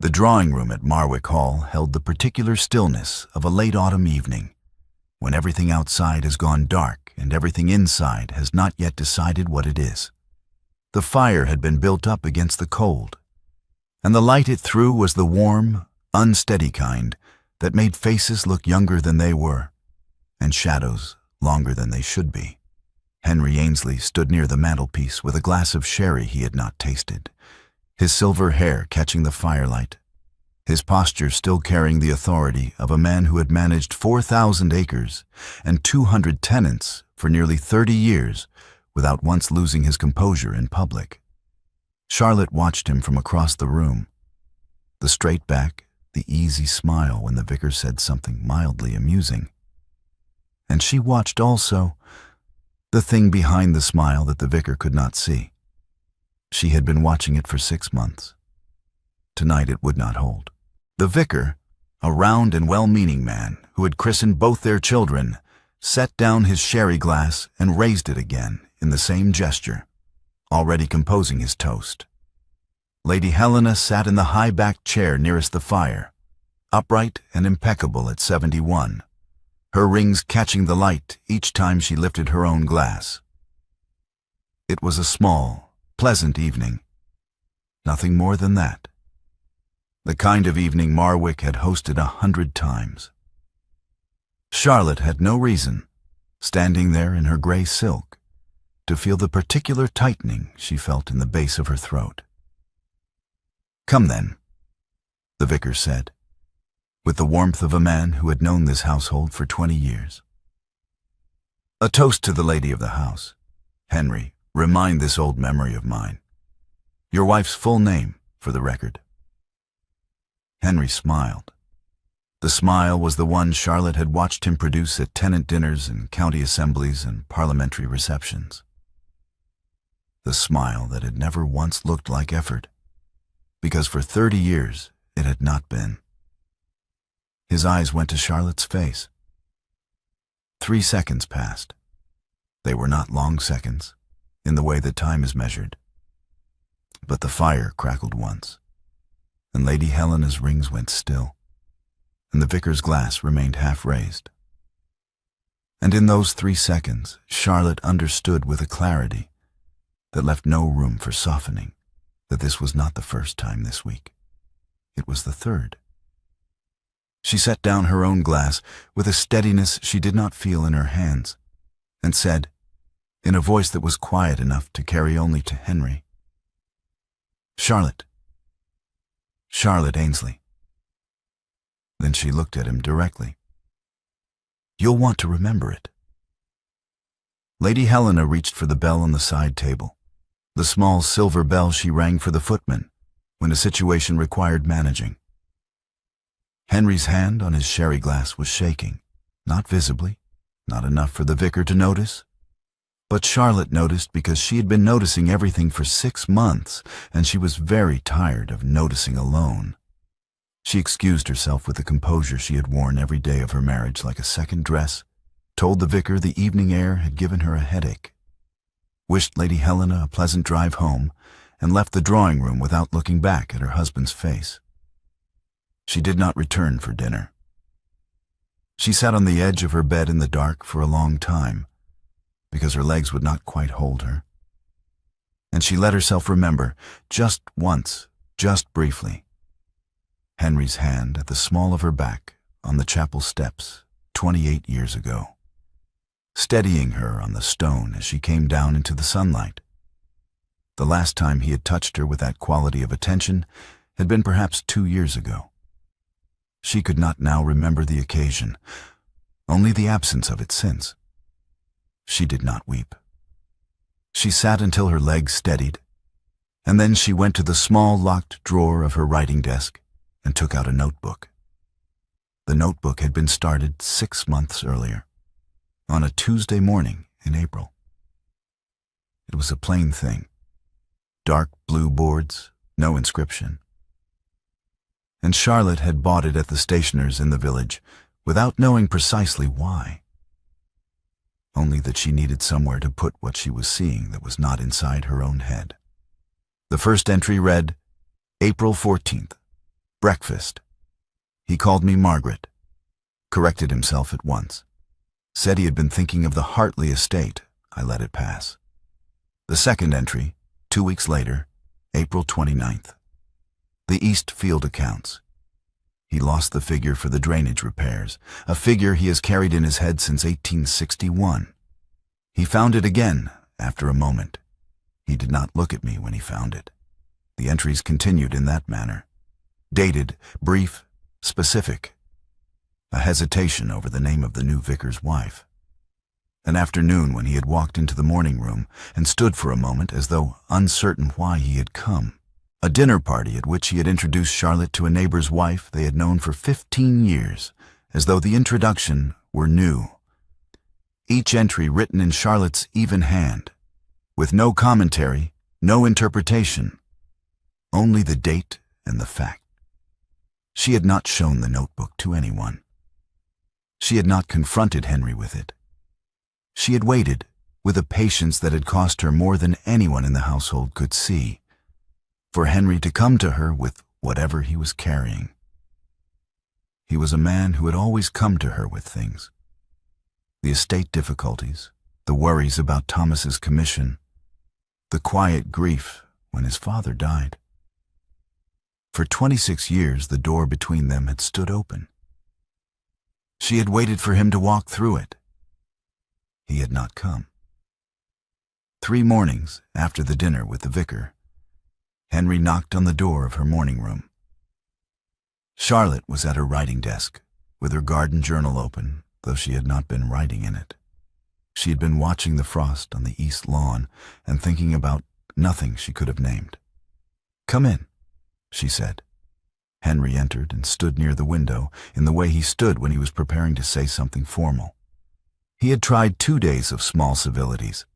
The drawing room at Marwick Hall held the particular stillness of a late autumn evening, when everything outside has gone dark and everything inside has not yet decided what it is. The fire had been built up against the cold, and the light it threw was the warm, unsteady kind that made faces look younger than they were, and shadows longer than they should be. Henry Ainsley stood near the mantelpiece with a glass of sherry he had not tasted, his silver hair catching the firelight, his posture still carrying the authority of a man who had managed 4,000 acres and 200 tenants for nearly 30 years without once losing his composure in public. Charlotte watched him from across the room. The straight back, the easy smile when the vicar said something mildly amusing. And she watched also the thing behind the smile that the vicar could not see. She had been watching it for 6 months. Tonight it would not hold. The vicar, a round and well-meaning man who had christened both their children, set down his sherry glass and raised it again in the same gesture, already composing his toast. Lady Helena sat in the high-backed chair nearest the fire, upright and impeccable at 71, her rings catching the light each time she lifted her own glass. It was a small, pleasant evening. Nothing more than that. The kind of evening Marwick had hosted 100 times. Charlotte had no reason, standing there in her gray silk, to feel the particular tightening she felt in the base of her throat. "Come then," the vicar said, with the warmth of a man who had known this household for 20 years. "A toast to the lady of the house. Henry, remind this old memory of mine. Your wife's full name, for the record." Henry smiled. The smile was the one Charlotte had watched him produce at tenant dinners and county assemblies and parliamentary receptions. The smile that had never once looked like effort, because for 30 years it had not been. His eyes went to Charlotte's face. 3 seconds passed. They were not long seconds, in the way that time is measured. But the fire crackled once, and Lady Helena's rings went still, and the vicar's glass remained half raised. And in those 3 seconds, Charlotte understood with a clarity that left no room for softening that this was not the first time this week. It was the third. She set down her own glass with a steadiness she did not feel in her hands, and said, in a voice that was quiet enough to carry only to Henry, "Charlotte. Charlotte Ainsley." Then she looked at him directly. "You'll want to remember it." Lady Helena reached for the bell on the side table, the small silver bell she rang for the footman when a situation required managing. Henry's hand on his sherry glass was shaking, not visibly, not enough for the vicar to notice. But Charlotte noticed because she had been noticing everything for 6 months, and she was very tired of noticing alone. She excused herself with the composure she had worn every day of her marriage like a second dress, told the vicar the evening air had given her a headache, wished Lady Helena a pleasant drive home, and left the drawing room without looking back at her husband's face. She did not return for dinner. She sat on the edge of her bed in the dark for a long time, because her legs would not quite hold her. And she let herself remember, just once, just briefly, Henry's hand at the small of her back on the chapel steps 28 years ago, steadying her on the stone as she came down into the sunlight. The last time he had touched her with that quality of attention had been perhaps 2 years ago. She could not now remember the occasion, only the absence of it since. She did not weep. She sat until her legs steadied, and then she went to the small locked drawer of her writing desk and took out a notebook. The notebook had been started 6 months earlier, on a Tuesday morning in April. It was a plain thing. Dark blue boards, no inscription. And Charlotte had bought it at the stationer's in the village without knowing precisely why. Only that she needed somewhere to put what she was seeing that was not inside her own head. The first entry read, April 14th, Breakfast. He called me Margaret. Corrected himself at once. Said he had been thinking of the Hartley estate. I let it pass. The second entry, 2 weeks later, April 29th. The East Field accounts. He lost the figure for the drainage repairs, a figure he has carried in his head since 1861. He found it again after a moment. He did not look at me when he found it. The entries continued in that manner. Dated, brief, specific. A hesitation over the name of the new vicar's wife. An afternoon when he had walked into the morning room and stood for a moment as though uncertain why he had come. A dinner party at which he had introduced Charlotte to a neighbor's wife they had known for 15 years, as though the introduction were new. Each entry written in Charlotte's even hand, with no commentary, no interpretation, only the date and the fact. She had not shown the notebook to anyone. She had not confronted Henry with it. She had waited, with a patience that had cost her more than anyone in the household could see, for Henry to come to her with whatever he was carrying. He was a man who had always come to her with things. The estate difficulties, the worries about Thomas's commission, the quiet grief when his father died. For 26 years the door between them had stood open. She had waited for him to walk through it. He had not come. 3 mornings after the dinner with the vicar, Henry knocked on the door of her morning room. Charlotte was at her writing desk, with her garden journal open, though she had not been writing in it. She had been watching the frost on the east lawn and thinking about nothing she could have named. "Come in," she said. Henry entered and stood near the window in the way he stood when he was preparing to say something formal. He had tried 2 days of small civilities,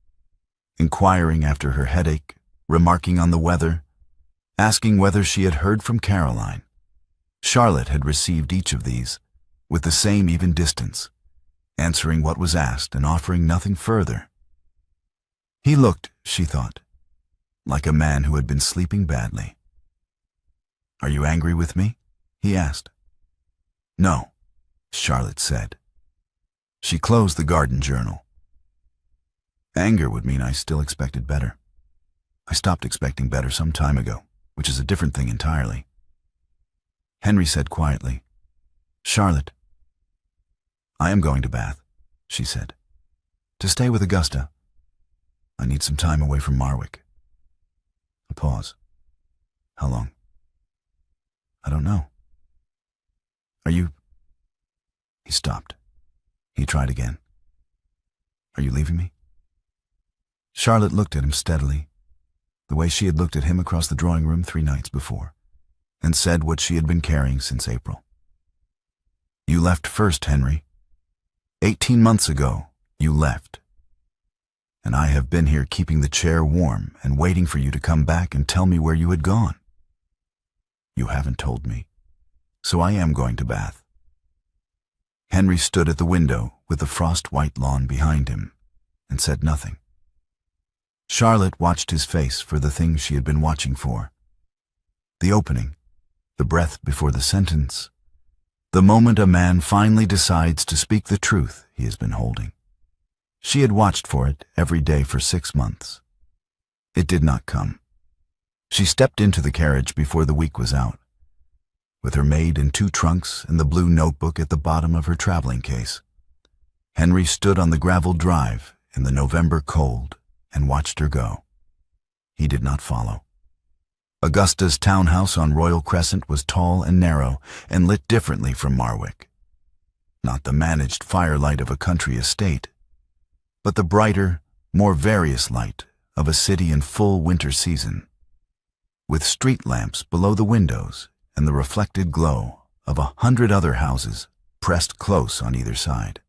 inquiring after her headache, remarking on the weather, asking whether she had heard from Caroline. Charlotte had received each of these with the same even distance, answering what was asked and offering nothing further. He looked, she thought, like a man who had been sleeping badly. "Are you angry with me?" he asked. "No," Charlotte said. She closed the garden journal. Anger would mean I still expected better. I stopped expecting better some time ago, which is a different thing entirely. Henry said quietly, "Charlotte, I am going to Bath," she said, "to stay with Augusta. I need some time away from Marwick." A pause. "How long?" "I don't know." "Are you—" He stopped. He tried again. "Are you leaving me?" Charlotte looked at him steadily, the way she had looked at him across the drawing room 3 nights before, and said what she had been carrying since April. "You left first, Henry. 18 months ago, you left. And I have been here keeping the chair warm and waiting for you to come back and tell me where you had gone. You haven't told me, so I am going to Bath." Henry stood at the window with the frost-white lawn behind him and said nothing. Charlotte watched his face for the thing she had been watching for. The opening, the breath before the sentence, the moment a man finally decides to speak the truth he has been holding. She had watched for it every day for 6 months. It did not come. She stepped into the carriage before the week was out, with her maid in 2 trunks and the blue notebook at the bottom of her traveling case. Henry stood on the gravel drive in the November cold and watched her go. He did not follow. Augusta's townhouse on Royal Crescent was tall and narrow and lit differently from Marwick. Not the managed firelight of a country estate, but the brighter, more various light of a city in full winter season, with street lamps below the windows and the reflected glow of 100 other houses pressed close on either side.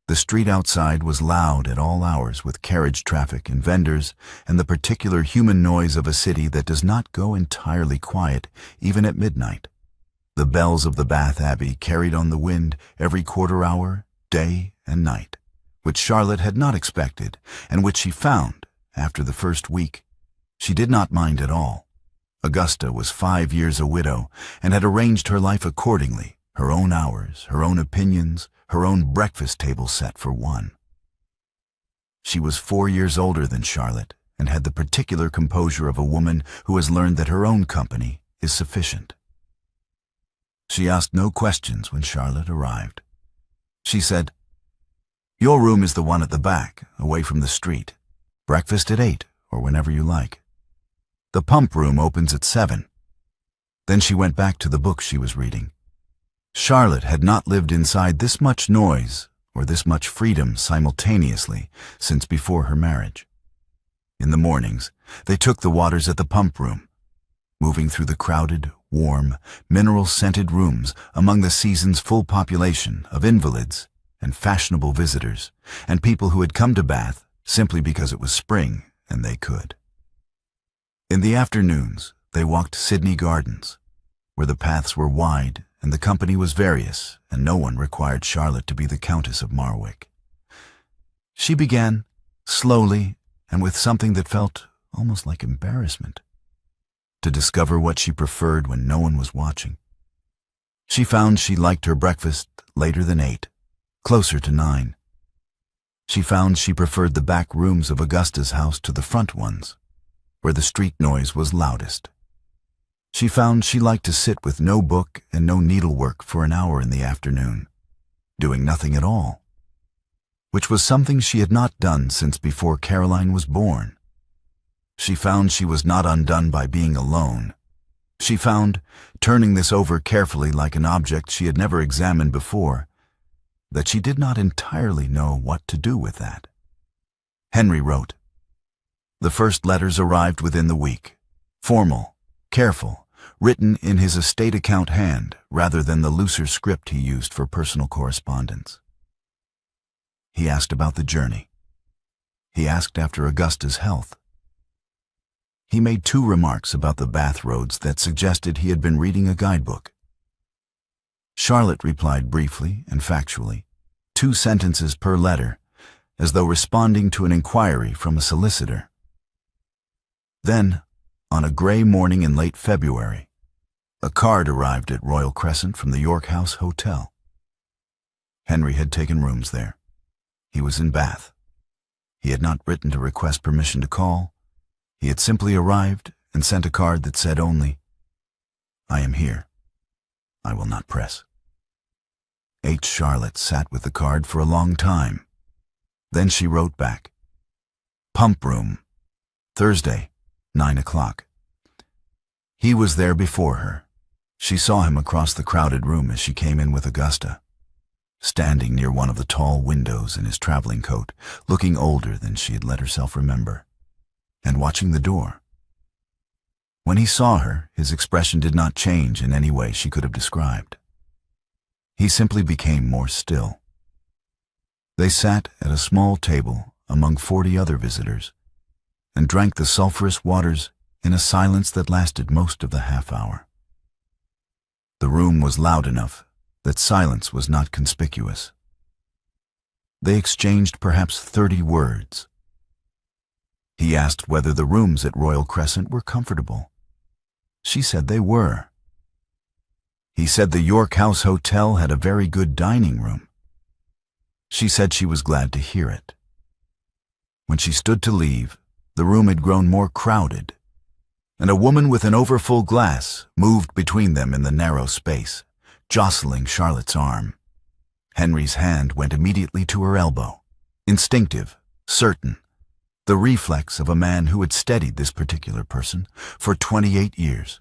The street outside was loud at all hours with carriage traffic and vendors and the particular human noise of a city that does not go entirely quiet even at midnight. The bells of the Bath Abbey carried on the wind every quarter hour, day and night, which Charlotte had not expected and which she found, after the first week, she did not mind at all, Augusta was 5 years a widow and had arranged her life accordingly, her own hours, her own opinions, her own breakfast table set for one. She was 4 years older than Charlotte and had the particular composure of a woman who has learned that her own company is sufficient. She asked no questions when Charlotte arrived. She said, "Your room is the one at the back, away from the street. Breakfast at 8 or whenever you like. The pump room opens at 7. Then she went back to the book she was reading. Charlotte had not lived inside this much noise or this much freedom simultaneously since before her marriage. In the mornings, they took the waters at the pump room, moving through the crowded, warm, mineral-scented rooms among the season's full population of invalids and fashionable visitors and people who had come to Bath simply because it was spring and they could. In the afternoons, they walked Sydney Gardens, where the paths were wide and the company was various, and no one required Charlotte to be the Countess of Marwick. She began, slowly and with something that felt almost like embarrassment, to discover what she preferred when no one was watching. She found she liked her breakfast later than 8, closer to 9. She found she preferred the back rooms of Augusta's house to the front ones, where the street noise was loudest. She found she liked to sit with no book and no needlework for an hour in the afternoon, doing nothing at all, which was something she had not done since before Caroline was born. She found she was not undone by being alone. She found, turning this over carefully like an object she had never examined before, that she did not entirely know what to do with that. Henry wrote. The first letters arrived within the week, formal, careful, written in his estate account hand rather than the looser script he used for personal correspondence. He asked about the journey. He asked after Augusta's health. He made 2 remarks about the Bath roads that suggested he had been reading a guidebook. Charlotte replied briefly and factually, 2 sentences per letter, as though responding to an inquiry from a solicitor. Then, on a gray morning in late February, a card arrived at Royal Crescent from the York House Hotel. Henry had taken rooms there. He was in Bath. He had not written to request permission to call. He had simply arrived and sent a card that said only, "I am here. I will not press." H. Charlotte sat with the card for a long time. Then she wrote back, "Pump room, Thursday, 9 o'clock. He was there before her. She saw him across the crowded room as she came in with Augusta, standing near one of the tall windows in his traveling coat, looking older than she had let herself remember, and watching the door. When he saw her, his expression did not change in any way she could have described. He simply became more still. They sat at a small table among 40 other visitors and drank the sulphurous waters in a silence that lasted most of the half-hour. The room was loud enough that silence was not conspicuous. They exchanged perhaps 30 words. He asked whether the rooms at Royal Crescent were comfortable. She said they were. He said the York House Hotel had a very good dining room. She said she was glad to hear it. When she stood to leave, the room had grown more crowded, and a woman with an overfull glass moved between them in the narrow space, jostling Charlotte's arm. Henry's hand went immediately to her elbow, instinctive, certain, the reflex of a man who had steadied this particular person for 28 years.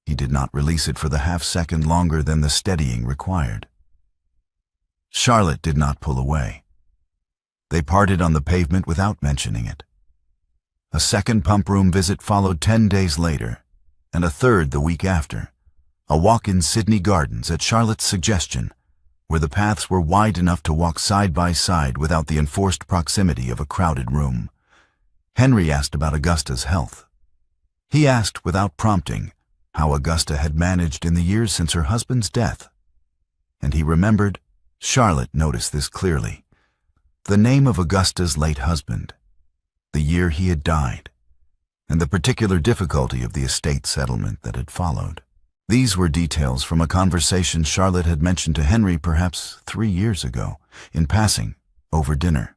He did not release it for the half-second longer than the steadying required. Charlotte did not pull away. They parted on the pavement without mentioning it. A second pump room visit followed 10 days later, and a third the week after, a walk in Sydney Gardens at Charlotte's suggestion, where the paths were wide enough to walk side by side without the enforced proximity of a crowded room. Henry asked about Augusta's health. He asked, without prompting, how Augusta had managed in the years since her husband's death, and he remembered, Charlotte noticed this clearly, the name of Augusta's late husband, the year he had died, and the particular difficulty of the estate settlement that had followed. These were details from a conversation Charlotte had mentioned to Henry perhaps 3 years ago, in passing, over dinner.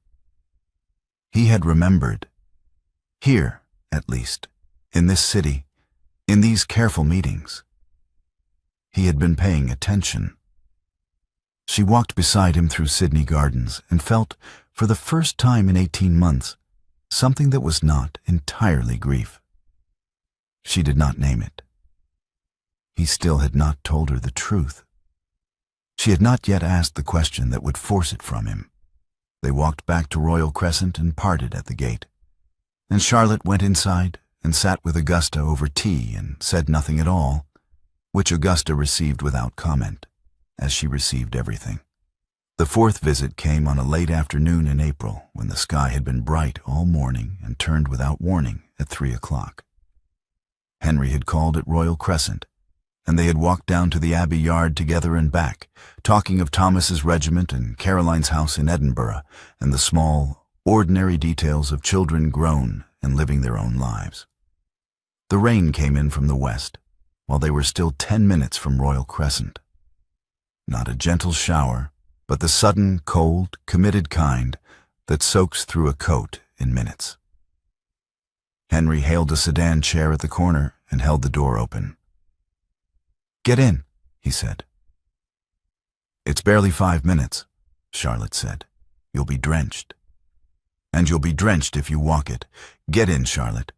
He had remembered. Here, at least, in this city, in these careful meetings. He had been paying attention. She walked beside him through Sydney Gardens and felt, for the first time in 18 months, something that was not entirely grief. She did not name it. He still had not told her the truth. She had not yet asked the question that would force it from him. They walked back to Royal Crescent and parted at the gate. And Charlotte went inside and sat with Augusta over tea and said nothing at all, which Augusta received without comment, as she received everything. The fourth visit came on a late afternoon in April, when the sky had been bright all morning and turned without warning at 3 o'clock. Henry had called at Royal Crescent, and they had walked down to the Abbey Yard together and back, talking of Thomas's regiment and Caroline's house in Edinburgh, and the small, ordinary details of children grown and living their own lives. The rain came in from the west, while they were still 10 minutes from Royal Crescent. Not a gentle shower, but the sudden, cold, committed kind that soaks through a coat in minutes. Henry hailed a sedan chair at the corner and held the door open. "Get in," he said. "It's barely 5 minutes," Charlotte said. "You'll be drenched." "And you'll be drenched if you walk it. Get in, Charlotte."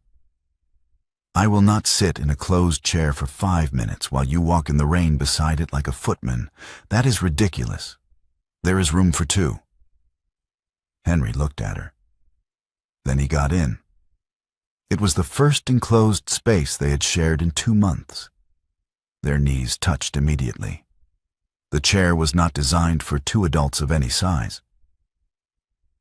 "I will not sit in a closed chair for 5 minutes while you walk in the rain beside it like a footman. That is ridiculous. There is room for 2. Henry looked at her. Then he got in. It was the first enclosed space they had shared in 2 months. Their knees touched immediately. The chair was not designed for 2 adults of any size.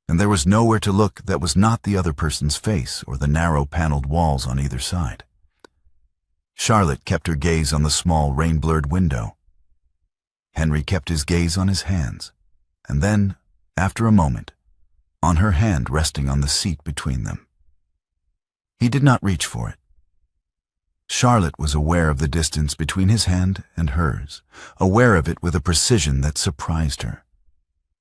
And there was nowhere to look that was not the other person's face or the narrow paneled walls on either side. Charlotte kept her gaze on the small rain-blurred window. Henry kept his gaze on his hands, and then, after a moment, on her hand resting on the seat between them. He did not reach for it. Charlotte was aware of the distance between his hand and hers, aware of it with a precision that surprised her,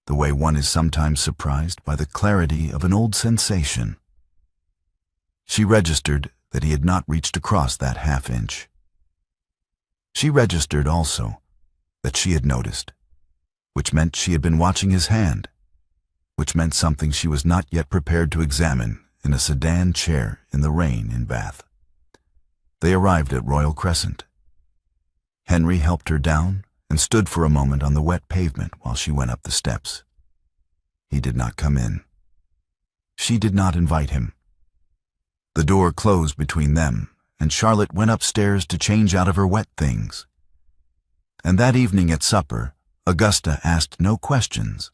the way one is sometimes surprised by the clarity of an old sensation. She registered that he had not reached across that half-inch. She registered also that she had noticed, which meant she had been watching his hand, which meant something she was not yet prepared to examine in a sedan chair in the rain in Bath. They arrived at Royal Crescent. Henry helped her down and stood for a moment on the wet pavement while she went up the steps. He did not come in. She did not invite him. The door closed between them, and Charlotte went upstairs to change out of her wet things. And that evening at supper, Augusta asked no questions.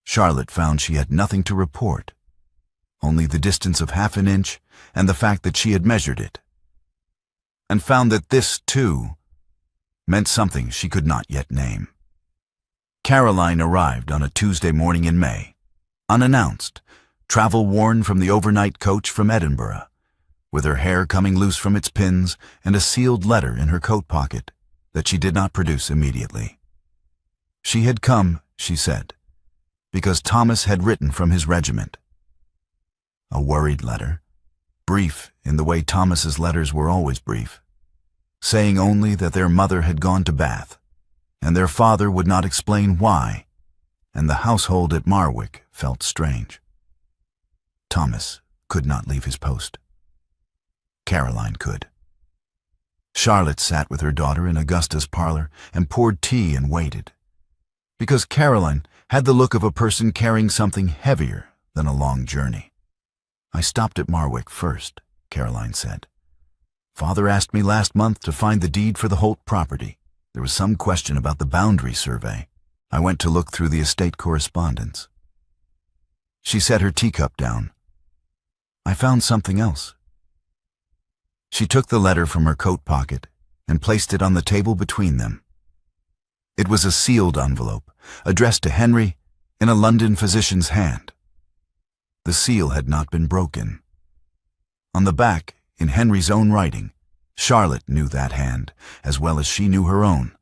Charlotte found she had nothing to report, only the distance of half an inch and the fact that she had measured it, and found that this, too, meant something she could not yet name. Caroline arrived on a Tuesday morning in May, unannounced, travel-worn from the overnight coach from Edinburgh, with her hair coming loose from its pins and a sealed letter in her coat pocket that she did not produce immediately. She had come, she said, because Thomas had written from his regiment. A worried letter, brief in the way Thomas's letters were always brief, saying only that their mother had gone to Bath, and their father would not explain why, and the household at Marwick felt strange. Thomas could not leave his post. Caroline could. Charlotte sat with her daughter in Augusta's parlor and poured tea and waited, because Caroline had the look of a person carrying something heavier than a long journey. "I stopped at Marwick first," Caroline said. "Father asked me last month to find the deed for the Holt property. There was some question about the boundary survey. I went to look through the estate correspondence." She set her teacup down. "I found something else." She took the letter from her coat pocket and placed it on the table between them. It was a sealed envelope, addressed to Henry in a London physician's hand. The seal had not been broken. On the back, in Henry's own writing. Charlotte knew that hand as well as she knew her own.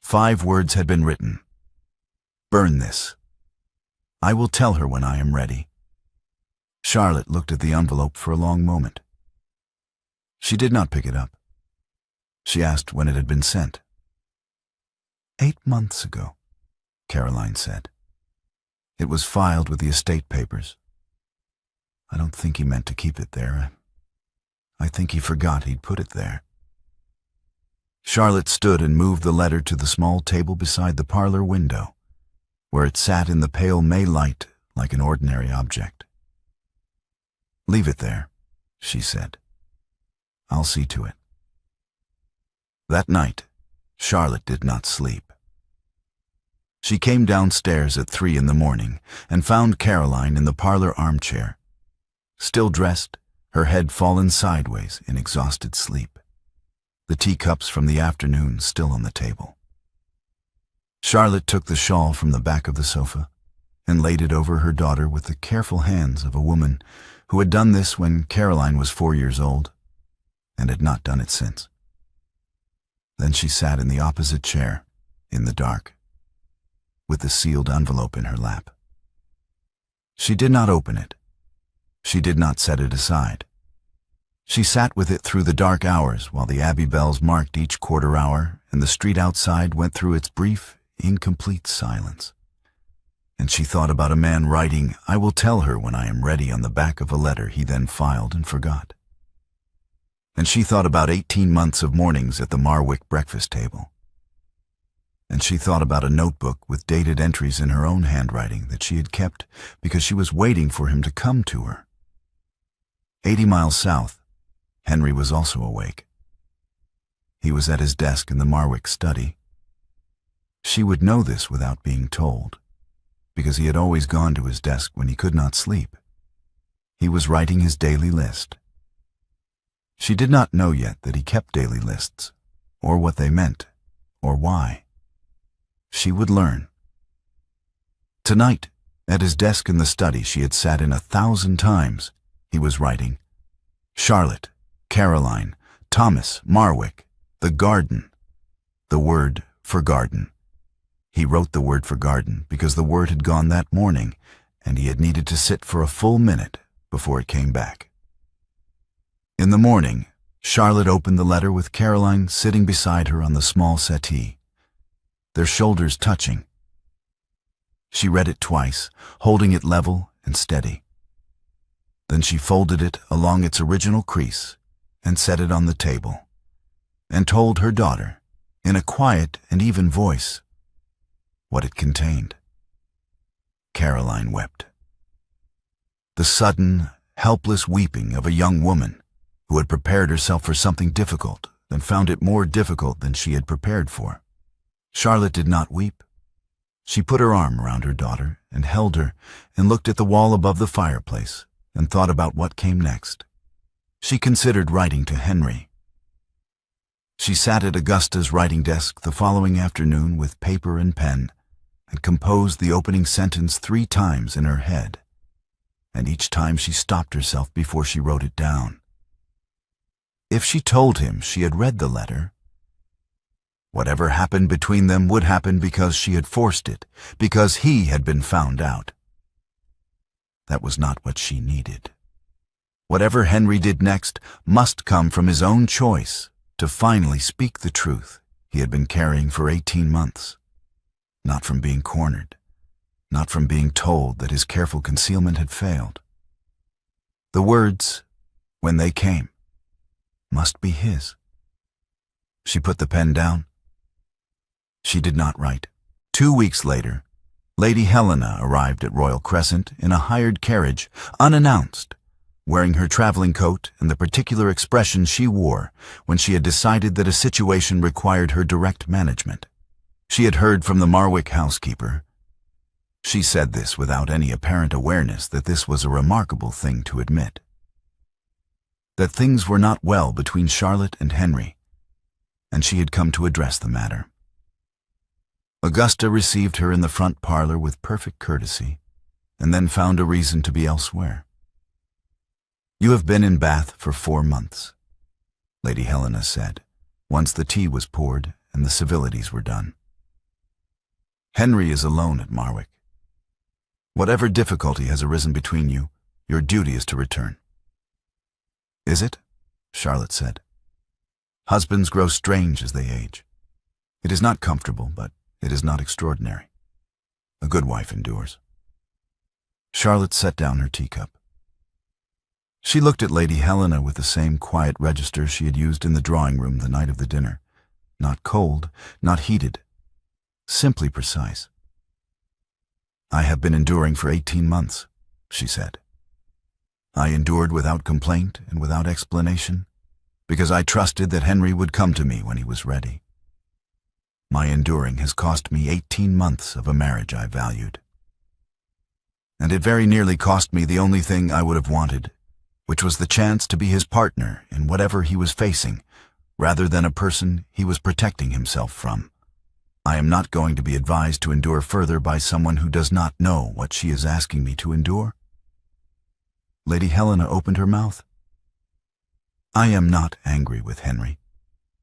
5 words had been written. "Burn this. I will tell her when I am ready." Charlotte looked at the envelope for a long moment. She did not pick it up. She asked when it had been sent. 8 months ago, Caroline said. It was filed with the estate papers. I don't think he meant to keep it there. I think he forgot he'd put it there. Charlotte stood and moved the letter to the small table beside the parlor window, where it sat in the pale May light like an ordinary object. "Leave it there," she said. "I'll see to it." That night, Charlotte did not sleep. She came downstairs at 3 in the morning and found Caroline in the parlor armchair, still dressed, her head fallen sideways in exhausted sleep, the teacups from the afternoon still on the table. Charlotte took the shawl from the back of the sofa and laid it over her daughter with the careful hands of a woman who had done this when Caroline was 4 years old and had not done it since. Then she sat in the opposite chair, in the dark, with the sealed envelope in her lap. She did not open it. She did not set it aside. She sat with it through the dark hours while the Abbey bells marked each quarter hour and the street outside went through its brief, incomplete silence. And she thought about a man writing, "I will tell her when I am ready," on the back of a letter he then filed and forgot. And she thought about 18 months of mornings at the Marwick breakfast table. And she thought about a notebook with dated entries in her own handwriting that she had kept because she was waiting for him to come to her. 80 miles south, Henry was also awake. He was at his desk in the Marwick study. She would know this without being told, because he had always gone to his desk when he could not sleep. He was writing his daily list. She did not know yet that he kept daily lists, or what they meant, or why. She would learn. Tonight, at his desk in the study she had sat in 1,000 times, he was writing, "Charlotte, Caroline, Thomas, Marwick, the garden." The word for garden. He wrote the word for garden because the word had gone that morning, and he had needed to sit for a full minute before it came back. In the morning, Charlotte opened the letter with Caroline sitting beside her on the small settee, their shoulders touching. She read it twice, holding it level and steady. Then she folded it along its original crease and set it on the table, and told her daughter, in a quiet and even voice, what it contained. Caroline wept. The sudden, helpless weeping of a young woman who had prepared herself for something difficult and found it more difficult than she had prepared for. Charlotte did not weep. She put her arm around her daughter and held her and looked at the wall above the fireplace and thought about what came next. She considered writing to Henry. She sat at Augusta's writing desk the following afternoon with paper and pen and composed the opening sentence 3 times in her head, and each time she stopped herself before she wrote it down. If she told him she had read the letter, whatever happened between them would happen because she had forced it, because he had been found out. That was not what she needed. Whatever Henry did next must come from his own choice to finally speak the truth he had been carrying for 18 months, not from being cornered, not from being told that his careful concealment had failed. The words, when they came, must be his. She put the pen down. She did not write. 2 weeks later, Lady Helena arrived at Royal Crescent in a hired carriage, unannounced, wearing her traveling coat and the particular expression she wore when she had decided that a situation required her direct management. She had heard from the Marwick housekeeper. She said this without any apparent awareness that this was a remarkable thing to admit. That things were not well between Charlotte and Henry, and she had come to address the matter. Augusta received her in the front parlor with perfect courtesy, and then found a reason to be elsewhere. "You have been in Bath for 4 months," Lady Helena said, once the tea was poured and the civilities were done. "Henry is alone at Marwick. Whatever difficulty has arisen between you, your duty is to return." "Is it?" Charlotte said. "Husbands grow strange as they age. It is not comfortable, but it is not extraordinary. A good wife endures." Charlotte set down her teacup. She looked at Lady Helena with the same quiet register she had used in the drawing room the night of the dinner. Not cold, not heated, simply precise. "I have been enduring for 18 months, she said. "I endured without complaint and without explanation, because I trusted that Henry would come to me when he was ready. My enduring has cost me 18 months of a marriage I valued. And it very nearly cost me the only thing I would have wanted, which was the chance to be his partner in whatever he was facing, rather than a person he was protecting himself from. I am not going to be advised to endure further by someone who does not know what she is asking me to endure." Lady Helena opened her mouth. "I am not angry with Henry,"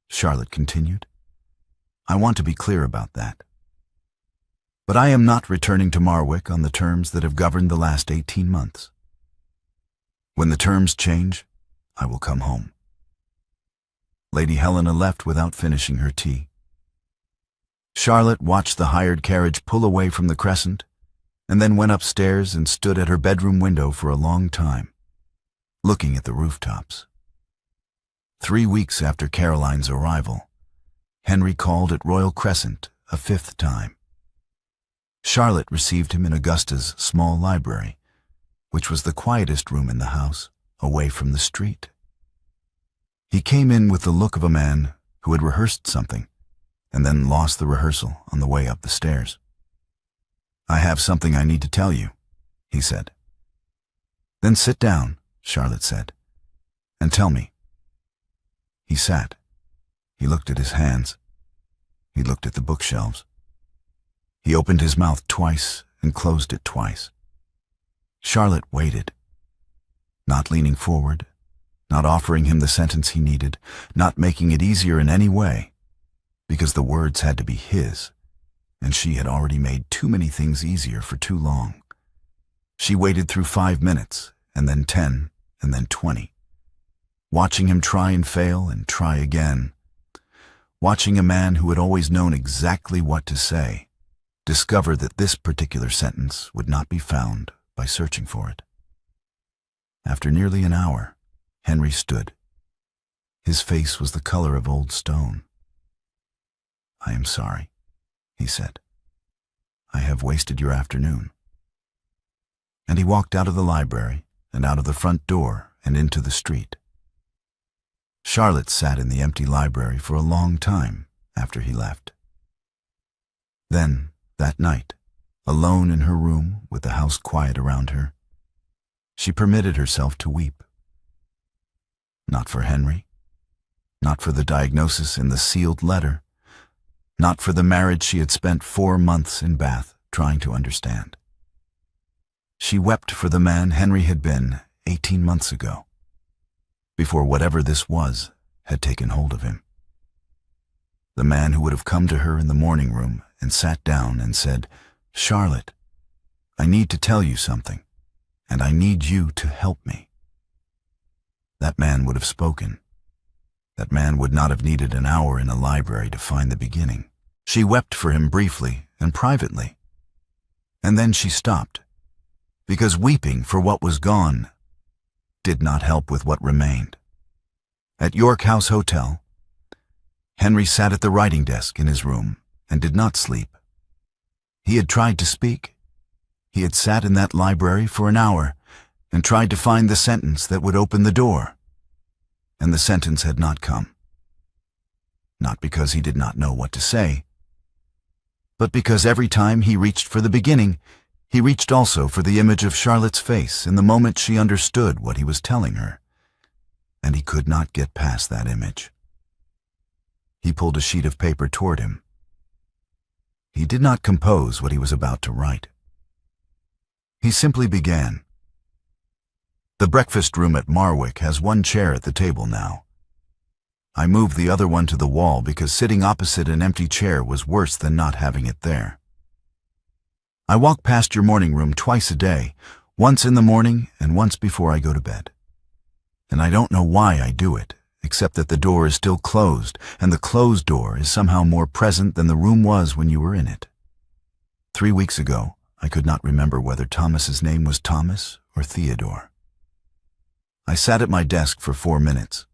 Charlotte continued. "I want to be clear about that. But I am not returning to Marwick on the terms that have governed the last 18 months. When the terms change, I will come home." Lady Helena left without finishing her tea. Charlotte watched the hired carriage pull away from the Crescent, and then went upstairs and stood at her bedroom window for a long time, looking at the rooftops. 3 weeks after Caroline's arrival, Henry called at Royal Crescent a 5th time. Charlotte received him in Augusta's small library, which was the quietest room in the house, away from the street. He came in with the look of a man who had rehearsed something, and then lost the rehearsal on the way up the stairs. "I have something I need to tell you," he said. "Then sit down," Charlotte said, "and tell me." He sat. He looked at his hands. He looked at the bookshelves. He opened his mouth twice and closed it twice. Charlotte waited, not leaning forward, not offering him the sentence he needed, not making it easier in any way, because the words had to be his, and she had already made too many things easier for too long. She waited through 5 minutes, and then 10, and then 20, watching him try and fail and try again, watching a man who had always known exactly what to say discover that this particular sentence would not be found by searching for it. After nearly an hour, Henry stood. His face was the color of old stone. "I am sorry," he said. "I have wasted your afternoon." And he walked out of the library and out of the front door and into the street. Charlotte sat in the empty library for a long time after he left. Then, that night, alone in her room with the house quiet around her, she permitted herself to weep. Not for Henry, not for the diagnosis in the sealed letter, not for the marriage she had spent 4 months in Bath trying to understand. She wept for the man Henry had been 18 months ago, before whatever this was had taken hold of him. The man who would have come to her in the morning room and sat down and said, "Charlotte, I need to tell you something, and I need you to help me." That man would have spoken. That man would not have needed an hour in a library to find the beginning. She wept for him briefly and privately, and then she stopped, because weeping for what was gone did not help with what remained. At York House Hotel, Henry sat at the writing desk in his room and did not sleep. He had tried to speak. He had sat in that library for an hour and tried to find the sentence that would open the door, and the sentence had not come. Not because he did not know what to say, but because every time he reached for the beginning, he reached also for the image of Charlotte's face in the moment she understood what he was telling her, and he could not get past that image. He pulled a sheet of paper toward him. He did not compose what he was about to write. He simply began. The breakfast room at Marwick has one chair at the table now. I moved the other one to the wall because sitting opposite an empty chair was worse than not having it there. I walk past your morning room twice a day, once in the morning and once before I go to bed. And I don't know why I do it, except that the door is still closed, and the closed door is somehow more present than the room was when you were in it. 3 weeks ago, I could not remember whether Thomas's name was Thomas or Theodore. I sat at my desk for 4 minutes.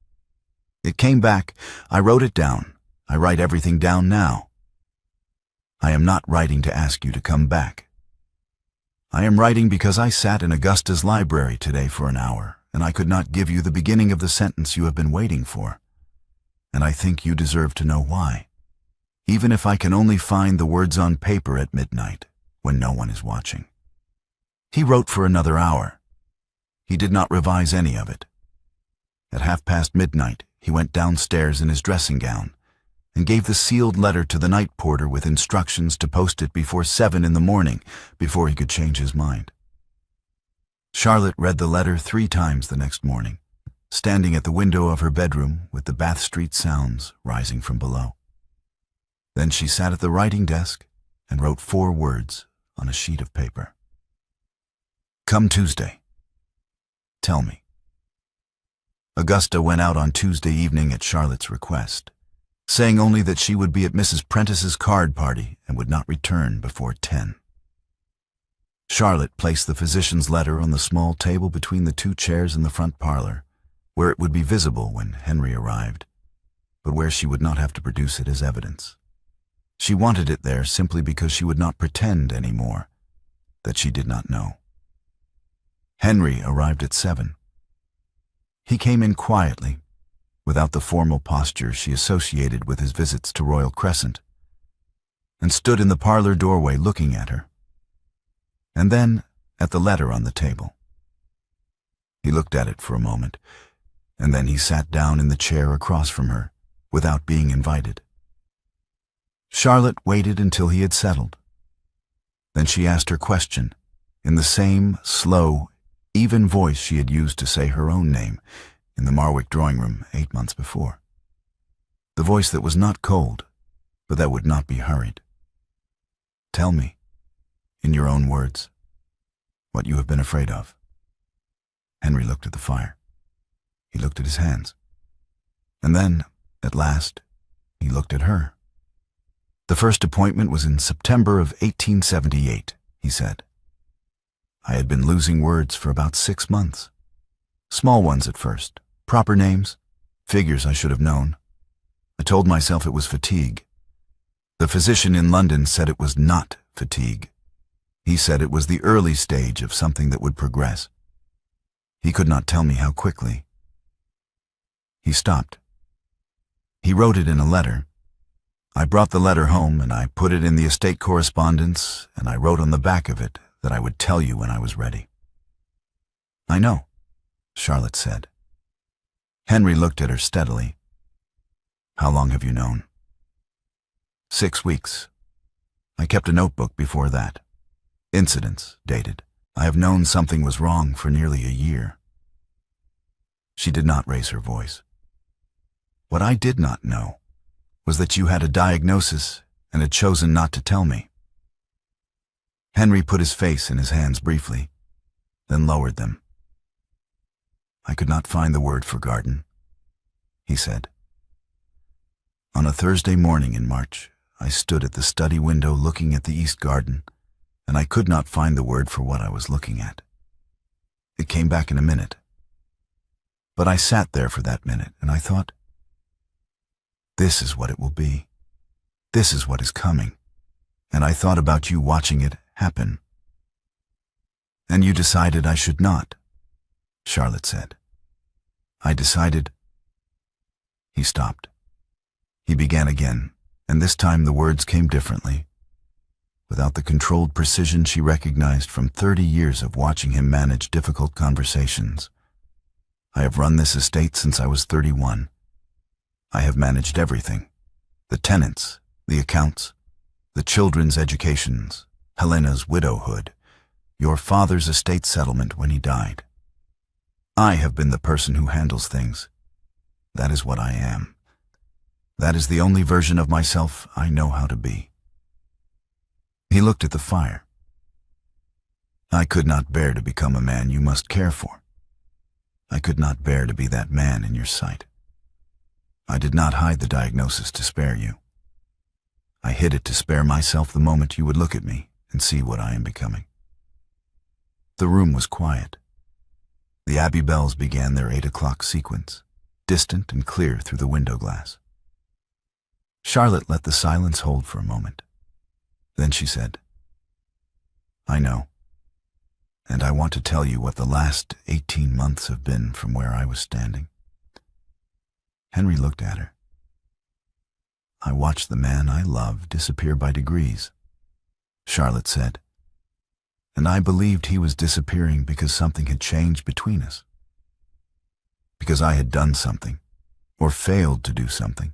It came back. I wrote it down. I write everything down now. I am not writing to ask you to come back. I am writing because I sat in Augusta's library today for an hour, and I could not give you the beginning of the sentence you have been waiting for. And I think you deserve to know why, even if I can only find the words on paper at midnight, when no one is watching. He wrote for another hour. He did not revise any of it. At midnight, he went downstairs in his dressing gown and gave the sealed letter to the night porter with instructions to post it before 7 in the morning before he could change his mind. Charlotte read the letter 3 times the next morning, standing at the window of her bedroom with the Bath Street sounds rising from below. Then she sat at the writing desk and wrote 4 words on a sheet of paper. Come Tuesday. Tell me. Augusta went out on Tuesday evening at Charlotte's request, saying only that she would be at Mrs. Prentice's card party and would not return before 10. Charlotte placed the physician's letter on the small table between the 2 chairs in the front parlor, where it would be visible when Henry arrived, but where she would not have to produce it as evidence. She wanted it there simply because she would not pretend any more that she did not know. Henry arrived at 7. He came in quietly, without the formal posture she associated with his visits to Royal Crescent, and stood in the parlor doorway looking at her, and then at the letter on the table. He looked at it for a moment, and then he sat down in the chair across from her, without being invited. Charlotte waited until he had settled. Then she asked her question, in the same slow, even voice she had used to say her own name in the Marwick drawing room 8 months before. The voice that was not cold, but that would not be hurried. Tell me, in your own words, what you have been afraid of. Henry looked at the fire. He looked at his hands. And then, at last, he looked at her. The first appointment was in September of 1878, he said. I had been losing words for about 6 months. Small ones at first, proper names, figures I should have known. I told myself it was fatigue. The physician in London said it was not fatigue. He said it was the early stage of something that would progress. He could not tell me how quickly. He stopped. He wrote it in a letter. I brought the letter home and I put it in the estate correspondence, and I wrote on the back of it that I would tell you when I was ready. I know, Charlotte said. Henry looked at her steadily. How long have you known? 6 weeks. I kept a notebook before that. Incidents, dated. I have known something was wrong for nearly a year. She did not raise her voice. What I did not know was that you had a diagnosis and had chosen not to tell me. Henry put his face in his hands briefly, then lowered them. I could not find the word for garden, he said. On a Thursday morning in March, I stood at the study window looking at the east garden, and I could not find the word for what I was looking at. It came back in a minute. But I sat there for that minute, and I thought, this is what it will be. This is what is coming. And I thought about you watching it happen. And you decided I should not, Charlotte said. I decided. He stopped. He began again, and this time the words came differently, without the controlled precision she recognized from 30 years of watching him manage difficult conversations. I have run this estate since I was 31. I have managed everything. The tenants, the accounts, the children's educations, Helena's widowhood, your father's estate settlement when he died. I have been the person who handles things. That is what I am. That is the only version of myself I know how to be." He looked at the fire. "I could not bear to become a man you must care for. I could not bear to be that man in your sight. I did not hide the diagnosis to spare you. I hid it to spare myself the moment you would look at me and see what I am becoming." The room was quiet. The Abbey bells began their 8 o'clock sequence, distant and clear through the window glass. Charlotte let the silence hold for a moment. Then she said, "I know, and I want to tell you what the last 18 months have been from where I was standing." Henry looked at her. "I watched the man I love disappear by degrees," Charlotte said, "and I believed he was disappearing because something had changed between us. Because I had done something, or failed to do something,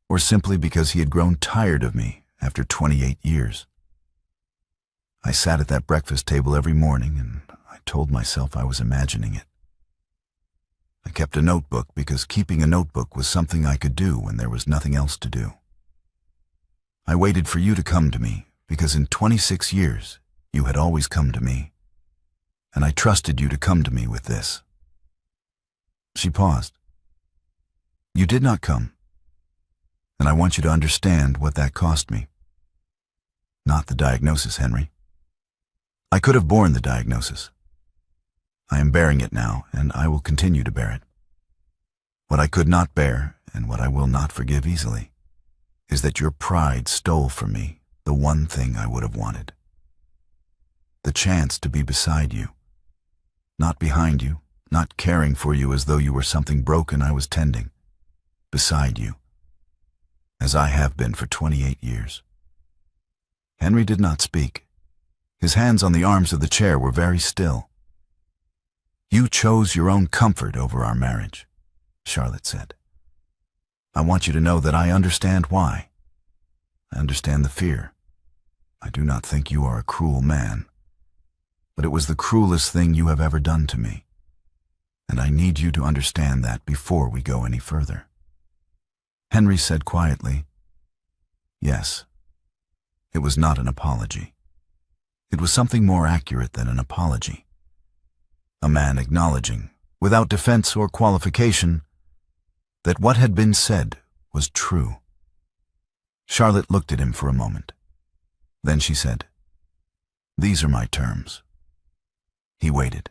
or simply because he had grown tired of me after 28 years. I sat at that breakfast table every morning and I told myself I was imagining it. I kept a notebook because keeping a notebook was something I could do when there was nothing else to do. I waited for you to come to me because in 26 years you had always come to me, and I trusted you to come to me with this." She paused. "You did not come, and I want you to understand what that cost me. Not the diagnosis, Henry. I could have borne the diagnosis. I am bearing it now, and I will continue to bear it. What I could not bear, and what I will not forgive easily, is that your pride stole from me the one thing I would have wanted. The chance to be beside you, not behind you, not caring for you as though you were something broken I was tending, beside you, as I have been for 28 years. Henry did not speak. His hands on the arms of the chair were very still. "You chose your own comfort over our marriage," Charlotte said. "I want you to know that I understand why. I understand the fear. I do not think you are a cruel man, but it was the cruelest thing you have ever done to me, and I need you to understand that before we go any further." Henry said quietly, "Yes, it was not an apology. It was something more accurate than an apology. A man acknowledging, without defense or qualification, that what had been said was true." Charlotte looked at him for a moment. Then she said, "These are my terms." He waited.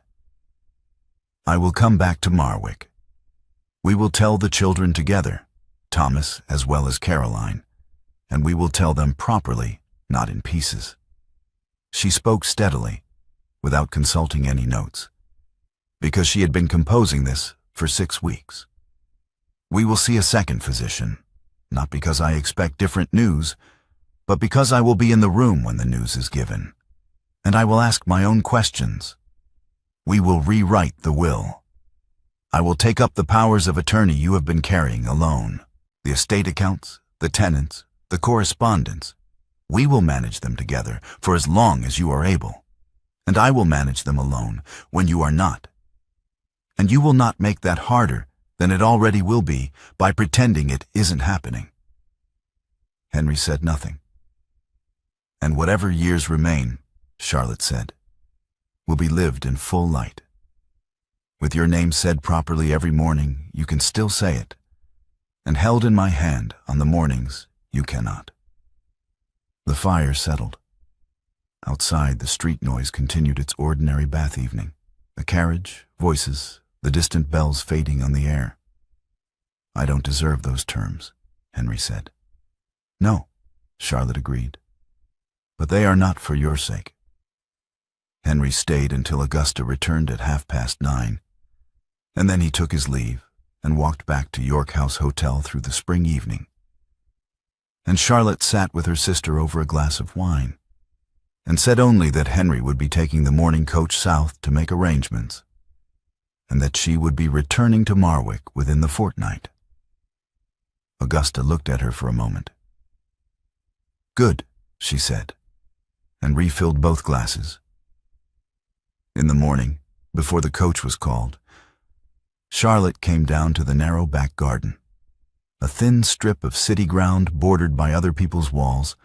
"I will come back to Marwick. We will tell the children together, Thomas as well as Caroline, and we will tell them properly, not in pieces." She spoke steadily, without consulting any notes, because she had been composing this for 6 weeks. "We will see a second physician, not because I expect different news, but because I will be in the room when the news is given, and I will ask my own questions. We will rewrite the will. I will take up the powers of attorney you have been carrying alone, the estate accounts, the tenants, the correspondence. We will manage them together for as long as you are able, and I will manage them alone when you are not. And you will not make that harder than it already will be by pretending it isn't happening." Henry said nothing. "And whatever years remain," Charlotte said, "will be lived in full light. With your name said properly every morning, you can still say it, and held in my hand on the mornings you cannot." The fire settled. Outside, the street noise continued its ordinary bath evening. A carriage, voices, the distant bells fading on the air. "I don't deserve those terms," Henry said. "No," Charlotte agreed. "But they are not for your sake." Henry stayed until Augusta returned at 9:30, and then he took his leave and walked back to York House Hotel through the spring evening. And Charlotte sat with her sister over a glass of wine, and said only that Henry would be taking the morning coach south to make arrangements, and that she would be returning to Marwick within the fortnight. Augusta looked at her for a moment. "Good," she said, and refilled both glasses. In the morning, before the coach was called, Charlotte came down to the narrow back garden, a thin strip of city ground bordered by other people's walls,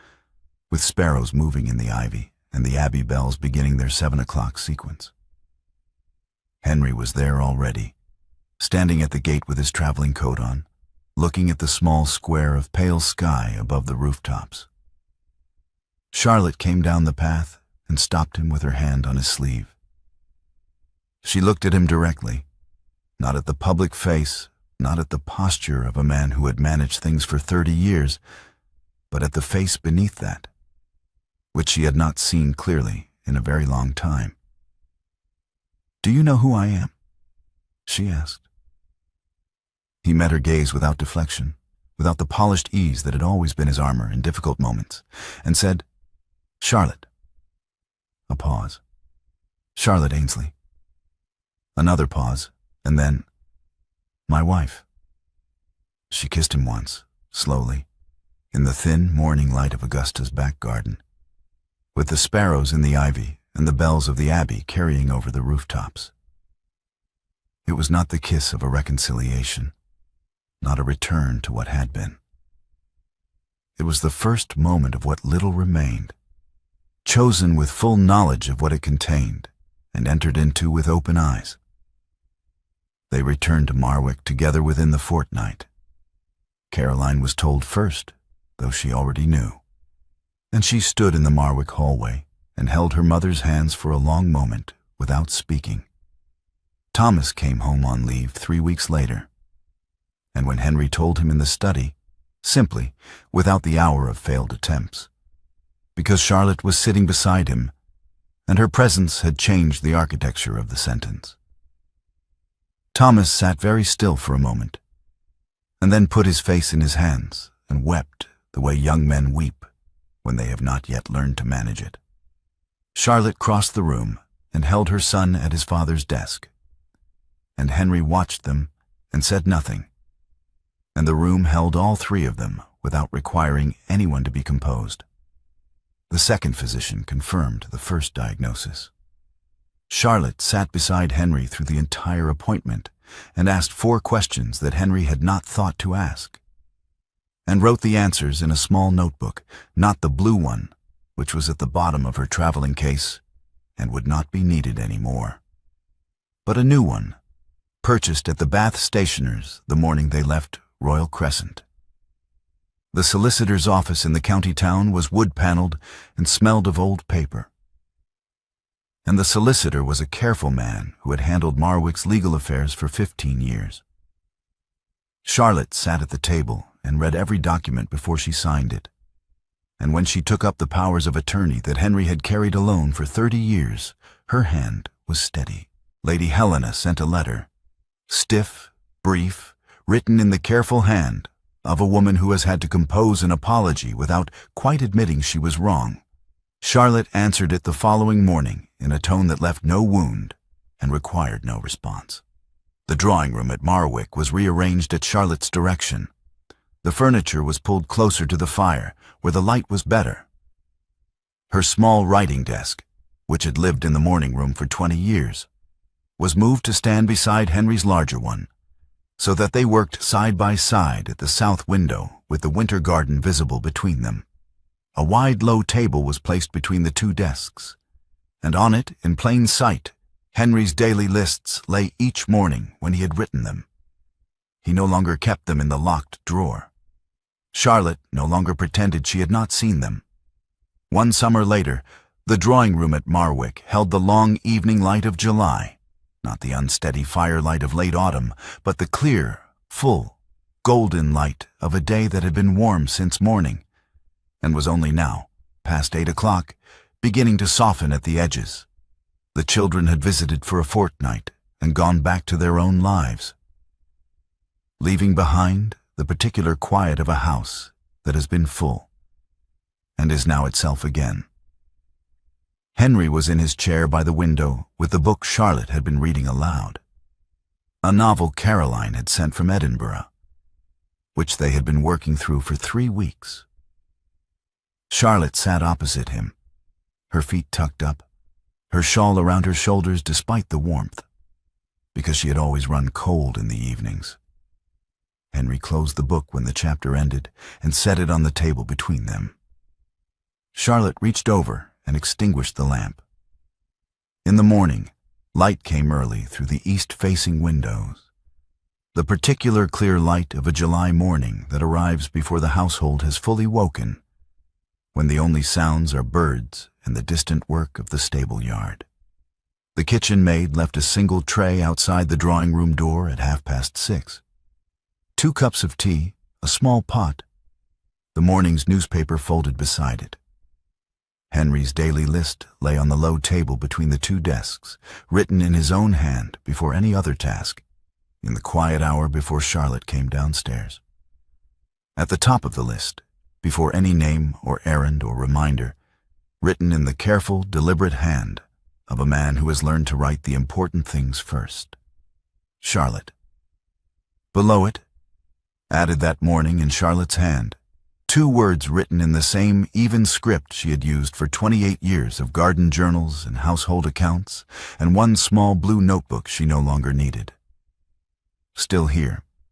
with sparrows moving in the ivy and the abbey bells beginning their 7 o'clock sequence. Henry was there already, standing at the gate with his traveling coat on, looking at the small square of pale sky above the rooftops. Charlotte came down the path and stopped him with her hand on his sleeve. She looked at him directly, not at the public face, not at the posture of a man who had managed things for 30 years, but at the face beneath that, which she had not seen clearly in a very long time. "Do you know who I am?" she asked. He met her gaze without deflection, without the polished ease that had always been his armor in difficult moments, and said, "Charlotte." A pause. "Charlotte Ainsley." Another pause, and then, "My wife." She kissed him once, slowly, in the thin morning light of Augusta's back garden, with the sparrows in the ivy and the bells of the abbey carrying over the rooftops. It was not the kiss of a reconciliation, not a return to what had been. It was the first moment of what little remained, chosen with full knowledge of what it contained, and entered into with open eyes. They returned to Marwick together within the fortnight. Caroline was told first, though she already knew, and she stood in the Marwick hallway and held her mother's hands for a long moment without speaking. Thomas came home on leave 3 weeks later, and when Henry told him in the study, simply, without the hour of failed attempts, because Charlotte was sitting beside him, and her presence had changed the architecture of the sentence. Thomas sat very still for a moment, and then put his face in his hands and wept the way young men weep when they have not yet learned to manage it. Charlotte crossed the room and held her son at his father's desk, and Henry watched them and said nothing, and the room held all three of them without requiring anyone to be composed. The second physician confirmed the first diagnosis. Charlotte sat beside Henry through the entire appointment and asked 4 questions that Henry had not thought to ask, and wrote the answers in a small notebook, not the blue one, which was at the bottom of her traveling case and would not be needed anymore, but a new one, purchased at the Bath stationer's the morning they left Royal Crescent. The solicitor's office in the county town was wood-paneled and smelled of old paper, and the solicitor was a careful man who had handled Marwick's legal affairs for 15 years. Charlotte sat at the table and read every document before she signed it, and when she took up the powers of attorney that Henry had carried alone for 30 years, her hand was steady. Lady Helena sent a letter, stiff, brief, written in the careful hand of a woman who has had to compose an apology without quite admitting she was wrong. Charlotte answered it the following morning in a tone that left no wound and required no response. The drawing room at Marwick was rearranged at Charlotte's direction. The furniture was pulled closer to the fire, where the light was better. Her small writing desk, which had lived in the morning room for 20 years, was moved to stand beside Henry's larger one, so that they worked side by side at the south window with the winter garden visible between them. A wide, low table was placed between the 2 desks, and on it, in plain sight, Henry's daily lists lay each morning when he had written them. He no longer kept them in the locked drawer. Charlotte no longer pretended she had not seen them. One summer later, the drawing room at Marwick held the long evening light of July, not the unsteady firelight of late autumn, but the clear, full, golden light of a day that had been warm since morning, and was only now, past 8 o'clock, beginning to soften at the edges. The children had visited for a fortnight and gone back to their own lives, leaving behind the particular quiet of a house that has been full and is now itself again. Henry was in his chair by the window with the book Charlotte had been reading aloud, a novel Caroline had sent from Edinburgh, which they had been working through for 3 weeks. Charlotte sat opposite him, her feet tucked up, her shawl around her shoulders despite the warmth, because she had always run cold in the evenings. Henry closed the book when the chapter ended and set it on the table between them. Charlotte reached over and extinguished the lamp. In the morning, light came early through the east-facing windows, the particular clear light of a July morning that arrives before the household has fully woken, when the only sounds are birds and the distant work of the stable yard. The kitchen maid left a single tray outside the drawing-room door at 6:30. 2 cups of tea, a small pot, the morning's newspaper folded beside it. Henry's daily list lay on the low table between the 2 desks, written in his own hand before any other task, in the quiet hour before Charlotte came downstairs. At the top of the list, before any name or errand or reminder, written in the careful, deliberate hand of a man who has learned to write the important things first. Charlotte. Below it, added that morning in Charlotte's hand, 2 words written in the same even script she had used for 28 years of garden journals and household accounts, and 1 small blue notebook she no longer needed. Still here,